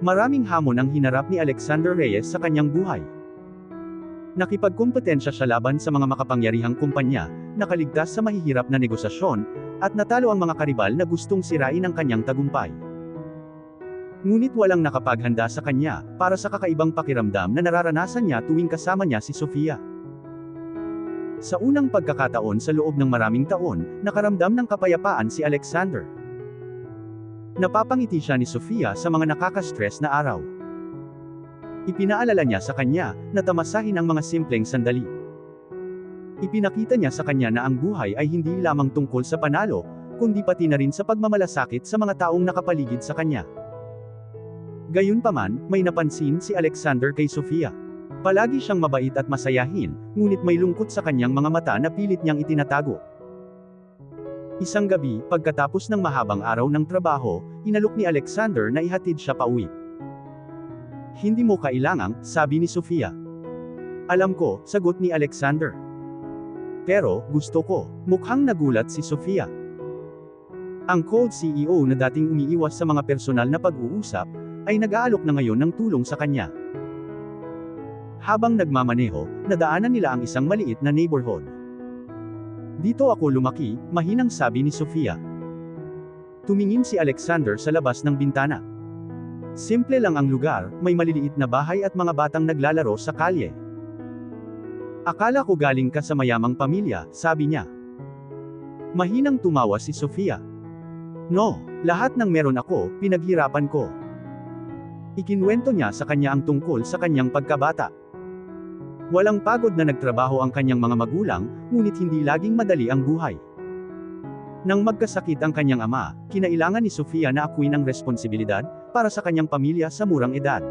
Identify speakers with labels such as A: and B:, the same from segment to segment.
A: Maraming hamon ang hinarap ni Alexander Reyes sa kanyang buhay. Nakipagkumpetensya siya laban sa mga makapangyarihang kumpanya, nakaligtas sa mahihirap na negosasyon, at natalo ang mga karibal na gustong sirain ang kanyang tagumpay. Ngunit walang nakapaghanda sa kanya, para sa kakaibang pakiramdam na nararanasan niya tuwing kasama niya si Sofia. Sa unang pagkakataon sa loob ng maraming taon, nakaramdam ng kapayapaan si Alexander. Napapangiti siya ni Sofia sa mga nakaka-stress na araw. Ipinaalala niya sa kanya, na tamasahin ang mga simpleng sandali. Ipinakita niya sa kanya na ang buhay ay hindi lamang tungkol sa panalo, kundi pati na rin sa pagmamalasakit sa mga taong nakapaligid sa kanya. Gayunpaman, may napansin si Alexander kay Sofia. Palagi siyang mabait at masayahin, ngunit may lungkot sa kanyang mga mata na pilit niyang itinatago. Isang gabi, pagkatapos ng mahabang araw ng trabaho, inalok ni Alexander na ihatid siya pauwi. "Hindi mo kailangang," sabi ni Sofia. "Alam ko," sagot ni Alexander. "Pero, gusto ko." Mukhang nagulat si Sofia. Ang cold CEO na dating umiiwas sa mga personal na pag-uusap, ay nag-aalok na ngayon ng tulong sa kanya. Habang nagmamaneho, nadaanan nila ang isang maliit na neighborhood. "Dito ako lumaki," mahinang sabi ni Sofia. Tumingin si Alexander sa labas ng bintana. Simple lang ang lugar, may maliliit na bahay at mga batang naglalaro sa kalye. "Akala ko galing ka sa mayamang pamilya," sabi niya. Mahinang tumawa si Sofia. "No, lahat ng meron ako, pinaghirapan ko." Ikinwento niya sa kanya ang tungkol sa kanyang pagkabata. Walang pagod na nagtrabaho ang kanyang mga magulang, ngunit hindi laging madali ang buhay. Nang magkasakit ang kanyang ama, kinailangan ni Sofia na akuin ang responsibilidad para sa kanyang pamilya sa murang edad.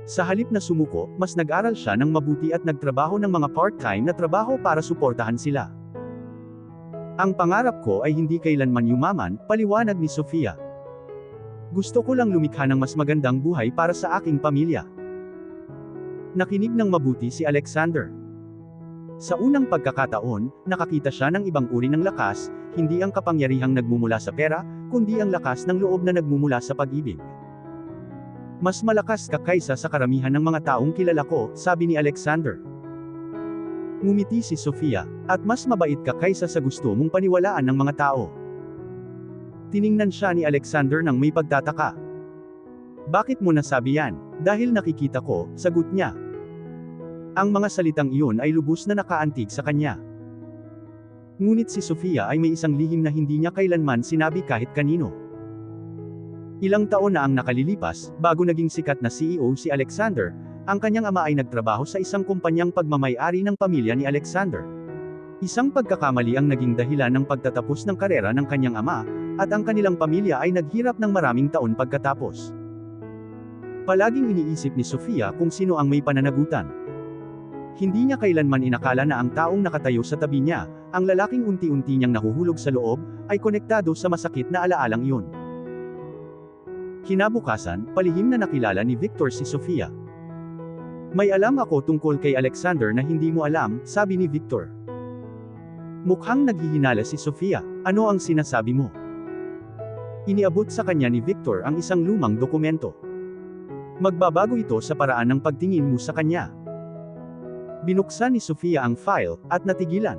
A: Sa halip na sumuko, mas nag-aral siya ng mabuti at nagtrabaho ng mga part-time na trabaho para suportahan sila. "Ang pangarap ko ay hindi kailanman yumaman," paliwanag ni Sofia. "Gusto ko lang lumikha ng mas magandang buhay para sa aking pamilya." Nakinig ng mabuti si Alexander. Sa unang pagkakataon, nakakita siya ng ibang uri ng lakas, hindi ang kapangyarihang nagmumula sa pera, kundi ang lakas ng loob na nagmumula sa pag-ibig. "Mas malakas ka kaysa sa karamihan ng mga taong kilala ko," sabi ni Alexander. Ngumiti si Sofia, "At mas mabait ka kaysa sa gusto mong paniwalaan ng mga tao." Tiningnan siya ni Alexander nang may pagtataka. "Bakit mo nasabi yan?" "Dahil nakikita ko," sagot niya. Ang mga salitang iyon ay lubos na nakaantig sa kanya. Ngunit si Sofia ay may isang lihim na hindi niya kailanman sinabi kahit kanino. Ilang taon na ang nakalilipas, bago naging sikat na CEO si Alexander, ang kanyang ama ay nagtrabaho sa isang kumpanyang pagmamay-ari ng pamilya ni Alexander. Isang pagkakamali ang naging dahilan ng pagtatapos ng karera ng kanyang ama, at ang kanilang pamilya ay naghirap ng maraming taon pagkatapos. Palaging iniisip ni Sofia kung sino ang may pananagutan. Hindi niya kailanman inakala na ang taong nakatayo sa tabi niya, ang lalaking unti-unti niyang nahuhulog sa loob, ay konektado sa masakit na alaalang iyon. Kinabukasan, palihim na nakilala ni Victor si Sofia. "May alam ako tungkol kay Alexander na hindi mo alam," sabi ni Victor. Mukhang naghihinala si Sofia. "Ano ang sinasabi mo?" Iniabot sa kanya ni Victor ang isang lumang dokumento. "Magbabago ito sa paraan ng pagtingin mo sa kanya." Binuksan ni Sofia ang file, at natigilan.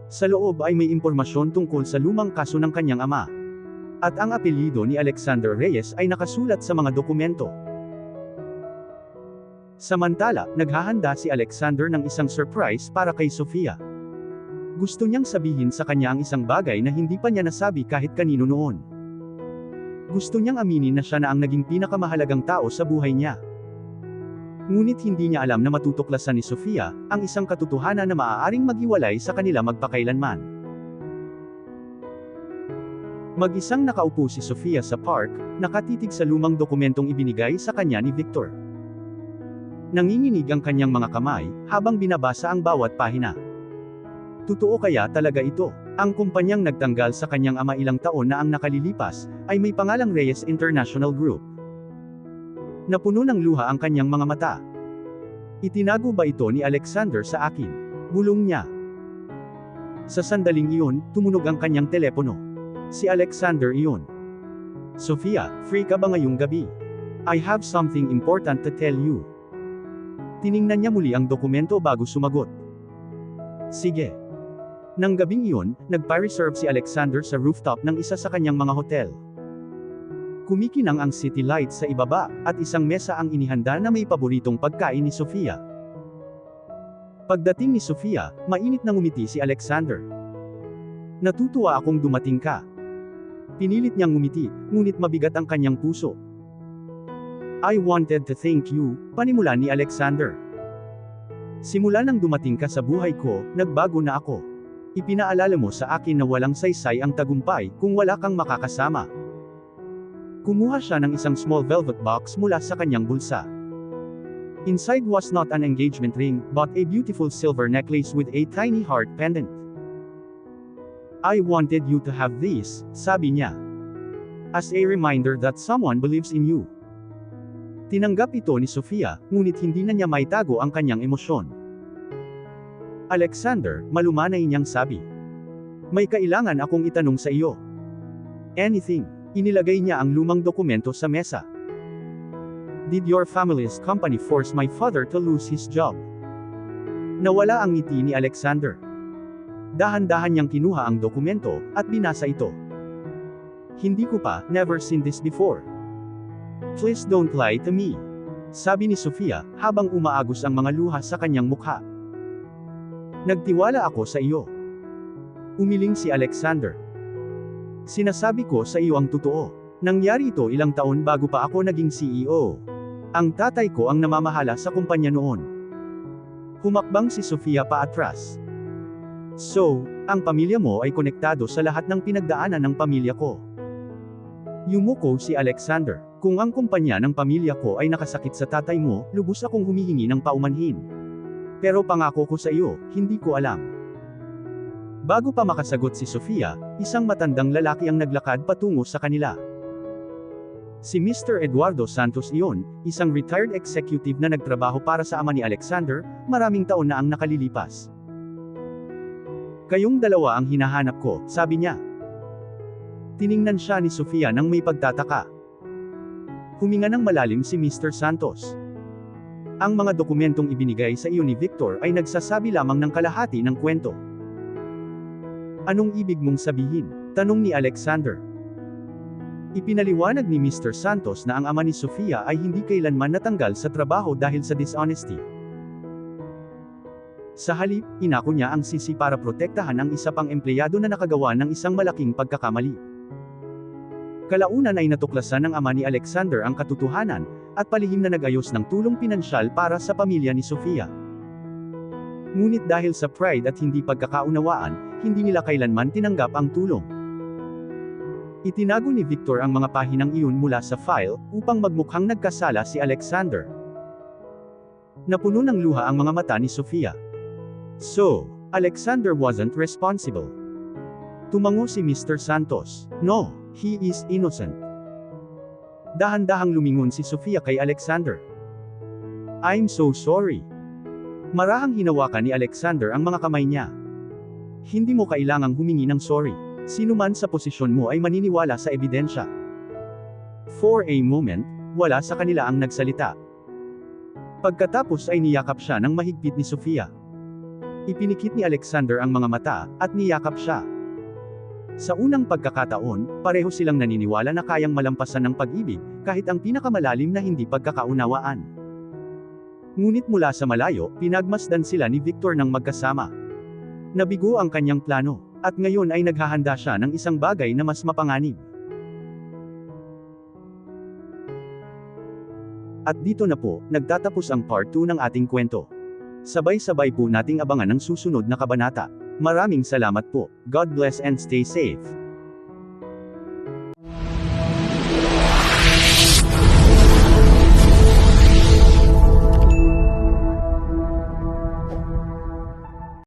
A: Sa loob ay may impormasyon tungkol sa lumang kaso ng kanyang ama. At ang apelyido ni Alexander Reyes ay nakasulat sa mga dokumento. Samantala, naghahanda si Alexander ng isang surprise para kay Sofia. Gusto niyang sabihin sa kanya ang isang bagay na hindi pa niya nasabi kahit kanino noon. Gusto niyang aminin na siya na ang naging pinakamahalagang tao sa buhay niya. Ngunit hindi niya alam na matutuklasan ni Sofia ang isang katotohanan na maaaring maghiwalay sa kanila magpakailanman. Mag-isang nakaupo si Sofia sa park, nakatitig sa lumang dokumentong ibinigay sa kanya ni Victor. Nanginginig ang kanyang mga kamay habang binabasa ang bawat pahina. Totoo kaya talaga ito? Ang kumpanyang nagtanggal sa kanyang ama ilang taon na ang nakalilipas ay may pangalang Reyes International Group. Napuno ng luha ang kanyang mga mata. "Itinago ba ito ni Alexander sa akin?" bulong niya. Sa sandaling iyon, tumunog ang kanyang telepono. Si Alexander iyon. Sofia, free ka ba ngayong gabi? I have something important to tell you. Tiningnan niya muli ang dokumento bago sumagot. Sige. Nang gabing iyon, nagpa-reserve si Alexander sa rooftop ng isa sa kanyang mga hotel. Kumikinang ang city lights sa ibaba, at isang mesa ang inihanda na may paboritong pagkain ni Sofia. Pagdating ni Sofia, mainit na ngumiti si Alexander. Natutuwa akong dumating ka. Pinilit niyang ngumiti, ngunit mabigat ang kanyang puso. I wanted to thank you, panimula ni Alexander. Simula nang dumating ka sa buhay ko, nagbago na ako. Ipinaalala mo sa akin na walang saysay ang tagumpay kung wala kang makakasama. Kumuha siya ng isang small velvet box mula sa kanyang bulsa. Inside was not an engagement ring, but a beautiful silver necklace with a tiny heart pendant. I wanted you to have this, sabi niya. As a reminder that someone believes in you. Tinanggap ito ni Sofia, ngunit hindi na niya maitago ang kanyang emosyon. Alexander, malumanay niyang sabi. May kailangan akong itanong sa iyo. Anything. Inilagay niya ang lumang dokumento sa mesa. Did your family's company force my father to lose his job? Nawala ang ngiti ni Alexander. Dahan-dahan niyang kinuha ang dokumento, at binasa ito. Hindi ko pa, never seen this before. Please don't lie to me. Sabi ni Sofia, habang umaagos ang mga luha sa kanyang mukha. Nagtiwala ako sa iyo. Umiling si Alexander. Sinasabi ko sa iyo ang totoo. Nangyari ito ilang taon bago pa ako naging CEO. Ang tatay ko ang namamahala sa kumpanya noon. Humakbang si Sofia paatras. So, ang pamilya mo ay konektado sa lahat ng pinagdaanan ng pamilya ko. Yumuko si Alexander. Kung ang kumpanya ng pamilya ko ay nakasakit sa tatay mo, lubos akong humihingi ng paumanhin. Pero pangako ko sa iyo, hindi ko alam. Bago pa makasagot si Sofia, isang matandang lalaki ang naglakad patungo sa kanila. Si Mr. Eduardo Santos iyon, isang retired executive na nagtrabaho para sa ama ni Alexander, maraming taon na ang nakalilipas. Kayong dalawa ang hinahanap ko, sabi niya. Tiningnan siya ni Sofia nang may pagtataka. Huminga ng malalim si Mr. Santos. Ang mga dokumentong ibinigay sa iyo ni Victor ay nagsasabi lamang ng kalahati ng kwento. Anong ibig mong sabihin? Tanong ni Alexander. Ipinaliwanag ni Mr. Santos na ang ama ni Sofia ay hindi kailanman natanggal sa trabaho dahil sa dishonesty. Sa halip, inako niya ang sisi para protektahan ang isa pang empleyado na nakagawa ng isang malaking pagkakamali. Kalaunan ay natuklasan ng ama ni Alexander ang katotohanan, at palihim na nag-ayos ng tulong pinansyal para sa pamilya ni Sofia. Ngunit dahil sa pride at hindi pagkakaunawaan, hindi nila kailanman tinanggap ang tulong. Itinago ni Victor ang mga pahinang iyon mula sa file, upang magmukhang nagkasala si Alexander. Napuno ng luha ang mga mata ni Sofia. So, Alexander wasn't responsible. Tumango si Mr. Santos. No, he is innocent. Dahan-dahang lumingon si Sofia kay Alexander. I'm so sorry. Marahang hinawakan ni Alexander ang mga kamay niya. Hindi mo kailangang humingi ng sorry. Sino man sa posisyon mo ay maniniwala sa ebidensya. For a moment, wala sa kanila ang nagsalita. Pagkatapos ay niyakap siya ng mahigpit ni Sofia. Ipinikit ni Alexander ang mga mata, at niyakap siya. Sa unang pagkakataon, pareho silang naniniwala na kayang malampasan ng pag-ibig, kahit ang pinakamalalim na hindi pagkakaunawaan. Ngunit mula sa malayo, pinagmasdan sila ni Victor ng magkasama. Nabigo ang kanyang plano, at ngayon ay naghahanda siya ng isang bagay na mas mapanganib. At dito na po, nagtatapos ang part 2 ng ating kwento. Sabay-sabay po nating abangan ang susunod na kabanata. Maraming salamat po. God bless and stay safe.